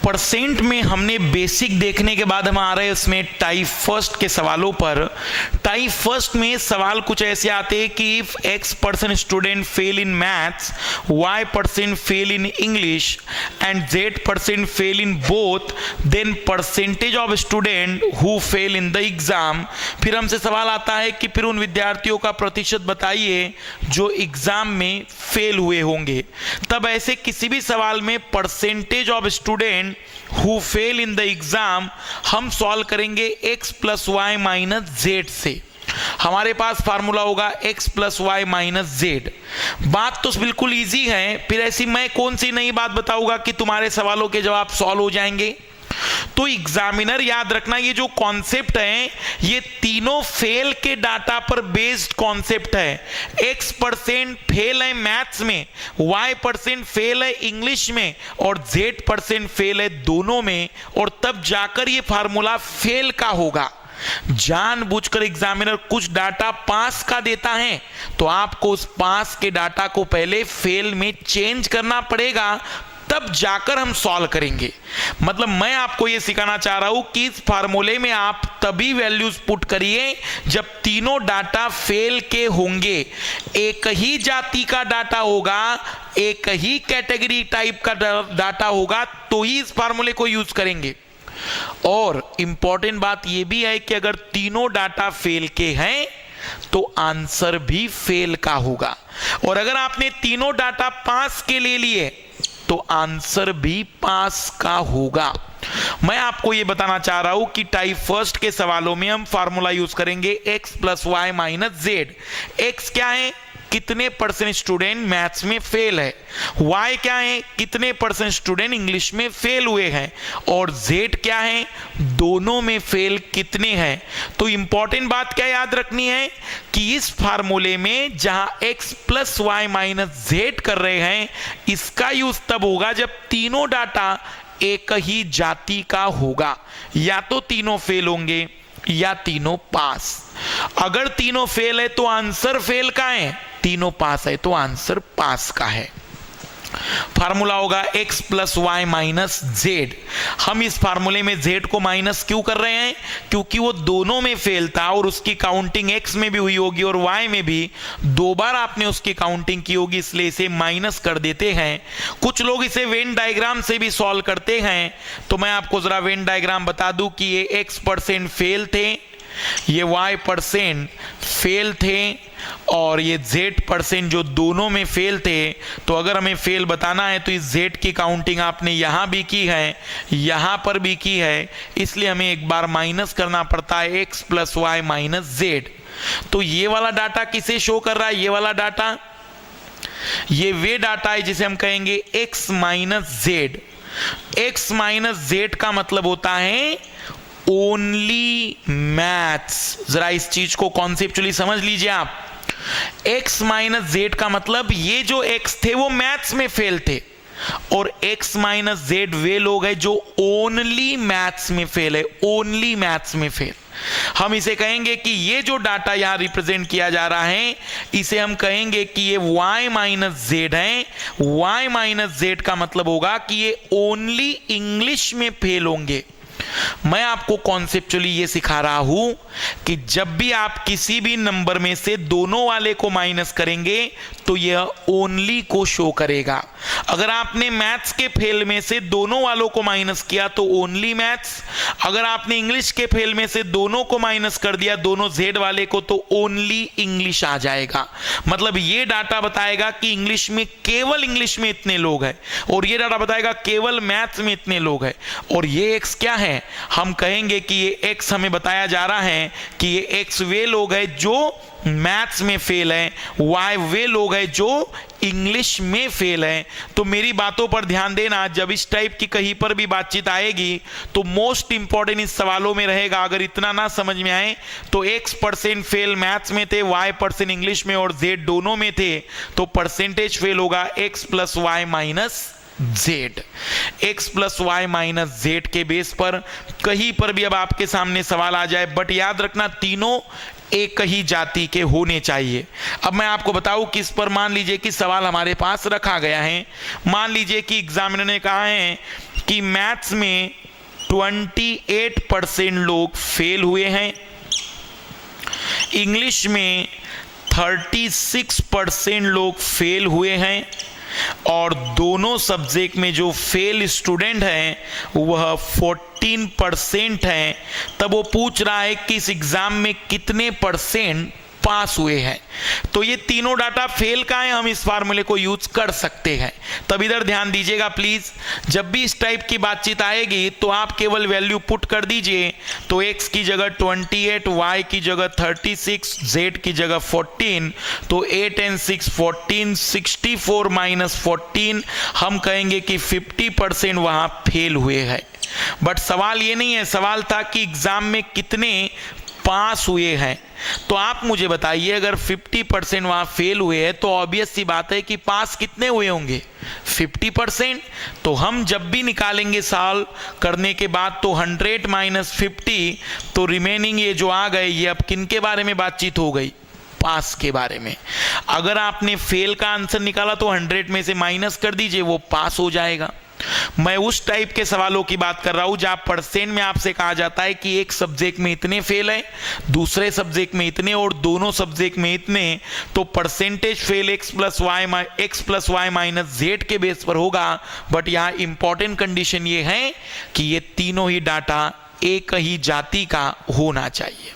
Percent में हमने basic देखने के बाद हम आ रहे हैं इसमें टाइप फर्स्ट के सवालों पर। टाइप फर्स्ट में सवाल कुछ ऐसे आते हैं कि if x% student fail in maths, y% fail in English and z% fail in both, then percentage of student who fail in the exam. फिर हमसे सवाल आता है कि फिर उन विद्यार्थियों का प्रतिशत बताइए जो एग्जाम में फेल हुए होंगे। तब ऐसे किसी भी सवाल में percentage of student who fail in the exam हम सॉल्व करेंगे x plus Y minus Z से। हमारे पास फार्मूला होगा x plus Y minus Z. बात तो बिल्कुल इजी है, फिर ऐसी मैं कौन सी नई बात बताऊंगा कि तुम्हारे सवालों के जवाब सॉल्व हो जाएंगे। तो एग्जामिनर याद रखना, ये जो कॉन्सेप्ट है ये तीनों फेल के डाटा पर बेस्ड कॉन्सेप्ट है। x% फेल है मैथ्स में, y% फेल है इंग्लिश में और z% फेल है दोनों में, और तब जाकर ये फार्मूला फेल का होगा। जानबूझकर एग्जामिनर कुछ डाटा पास का देता है तो आपको उस पास के डाटा को पहले फेल में चेंज करना पड़ेगा, तब जाकर हम सॉल्व करेंगे। मतलब मैं आपको यह सिखाना चाह रहा हूं कि इस फार्मूले में आप तभी वैल्यूज पुट करिए जब तीनों डाटा फेल के होंगे। एक ही जाति का डाटा होगा, एक ही कैटेगरी टाइप का डाटा होगा तो ही इस फार्मूले को यूज करेंगे। और इंपॉर्टेंट बात यह भी है कि अगर तीनों डाटा फेल के हैं तो आंसर भी फेल का होगा, और अगर आपने तीनों डाटा पास के ले लिए तो आंसर भी पास का होगा। मैं आपको यह बताना चाह रहा हूं कि टाइप फर्स्ट के सवालों में हम फार्मूला यूज करेंगे x plus Y minus Z. X क्या है, कितने परसेंट स्टूडेंट मैथ्स में फेल है, y क्या है, कितने परसेंट स्टूडेंट इंग्लिश में फेल हुए हैं, और z क्या है, दोनों में फेल कितने हैं। तो इंपॉर्टेंट बात क्या याद रखनी है कि इस फार्मूले में जहां x plus Y minus Z कर रहे हैं इसका यूज तब होगा जब तीनों डाटा एक ही जाति का होगा, या तो तीनों फेल होंगे या तीनों पास। अगर तीनों फेल है तो आंसर फेल का है, तीनों पास है तो आंसर पास का है। फार्मूला होगा x plus Y minus Z. हम इस फार्मूले में z को माइनस क्यों कर रहे हैं, क्योंकि वो दोनों में फेल था और उसकी काउंटिंग x में भी हुई होगी और y में भी, दो बार आपने उसकी काउंटिंग की होगी, इसलिए इसे माइनस कर देते हैं। कुछ लोग इसे वेन डायग्राम से भी सॉल्व करते हैं, तो मैं आपको जरा वेन डायग्राम बता दूं कि ये x% फेल थे, ये y% फेल थे और ये z% जो दोनों में फेल थे। तो अगर हमें फेल बताना है तो इस z की काउंटिंग आपने यहां भी की है, यहां पर भी की है, इसलिए हमें एक बार माइनस करना पड़ता है x plus Y minus Z. तो ये वाला डाटा किसे शो कर रहा है, ये वाला डाटा, ये वे डाटा है जिसे हम कहेंगे x minus Z. x minus Z का मतलब होता है ओनली मैथ्स। जरा इस चीज को कॉन्सेप्चुअली समझ लीजिए आप। x माइनस जेड का मतलब ये जो x थे वो मैथ्स में फेल थे, और x माइनस जेड वे लोग हैं जो ओनली मैथ्स में फेल है, ओनली मैथ्स में फेल। हम इसे कहेंगे कि ये जो डाटा यहां रिप्रेजेंट किया जा रहा है इसे हम कहेंगे कि ये y माइनस जेड है। y माइनस जेड का मतलब होगा कि ये ओनली इंग्लिश में फेल होंगे। मैं आपको कॉन्सेप्चुअली ये सिखा रहा हूं कि जब भी आप किसी भी नंबर में से दोनों वाले को माइनस करेंगे तो यह ओनली को शो करेगा। अगर आपने मैथ्स के फेल में से दोनों वालों को माइनस किया तो ओनली मैथ्स, अगर आपने इंग्लिश के फेल में से दोनों को माइनस कर दिया, दोनों जेड वाले को, तो ओनली इंग्लिश आ जाएगा। मतलब ये डाटा बताएगा कि इंग्लिश में, केवल इंग्लिश में इतने लोग हैं, और ये डाटा बताएगा केवल मैथ्स में इतने लोग हैं। और ये एक्स क्या है, हम कहेंगे कि ये एक्स हमें बताया जा रहा है कि ये एक्स वे लोग हैं जो मैथ्स में फेल है, वाई वे लोग हैं जो इंग्लिश में फेल है। तो मेरी बातों पर ध्यान देना, जब इस टाइप की कहीं पर भी बातचीत आएगी तो मोस्ट इंपॉर्टेंट इस सवालों में रहेगा, अगर इतना ना समझ में आए तो x% फेल मैथ्स में थे, y% इंग्लिश में और z दोनों में थे, तो परसेंटेज फेल होगा x plus Y minus Z. x plus Y minus Z के बेस पर कहीं पर भी अब आपके सामने सवाल आ जाए, बट याद रखना तीनों एक ही जाति के होने चाहिए। अब मैं आपको बताऊं किस पर मान लीजिए कि सवाल हमारे पास रखा गया है। मान लीजिए कि एग्जामिनर ने कहा है कि मैथ्स में 28% लोग फेल हुए हैं, इंग्लिश में 36% लोग फेल हुए हैं, और दोनों सब्जेक्ट में जो फेल स्टूडेंट हैं वह 14% हैं। तब वो पूछ रहा है कि इस एग्जाम में कितने परसेंट पास हुए हैं। तो ये तीनों डाटा फेल का है, हम इस फार्मूले को यूज कर सकते हैं। तब इधर ध्यान दीजिएगा प्लीज, जब भी इस टाइप की बातचीत आएगी तो आप केवल वैल्यू पुट कर दीजिए। तो x की जगह 28, y की जगह 36, z की जगह 14, तो 8 and 6 14, 64 माइनस 14, हम कहेंगे कि 50% वहां फेल हुए हैं। बट सवाल ये नहीं है, सवाल था कि एग्जाम में कितने पास हुए हैं। तो आप मुझे बताइए, अगर 50% वहां फेल हुए हैं तो ऑब्वियस सी बात है कि पास कितने हुए होंगे, 50%। तो हम जब भी निकालेंगे सॉल्व करने के बाद तो 100 माइनस 50, तो रिमेनिंग ये जो आ गए, ये अब किन के बारे में बातचीत हो गई, पास के बारे में। अगर आपने फेल का आंसर निकाला तो 100 में से माइनस कर दीजिए, वो पास हो जाएगा। मैं उस टाइप के सवालों की बात कर रहा हूं जहां परसेंट में आपसे कहा जाता है कि एक सब्जेक्ट में इतने फेल है, दूसरे सब्जेक्ट में इतने, और दोनों सब्जेक्ट में इतने। तो percentage fail x plus Y minus Z के बेस पर होगा। बट यहां इंपॉर्टेंट कंडीशन ये है कि ये तीनों ही डाटा एक ही जाति का होना चाहिए।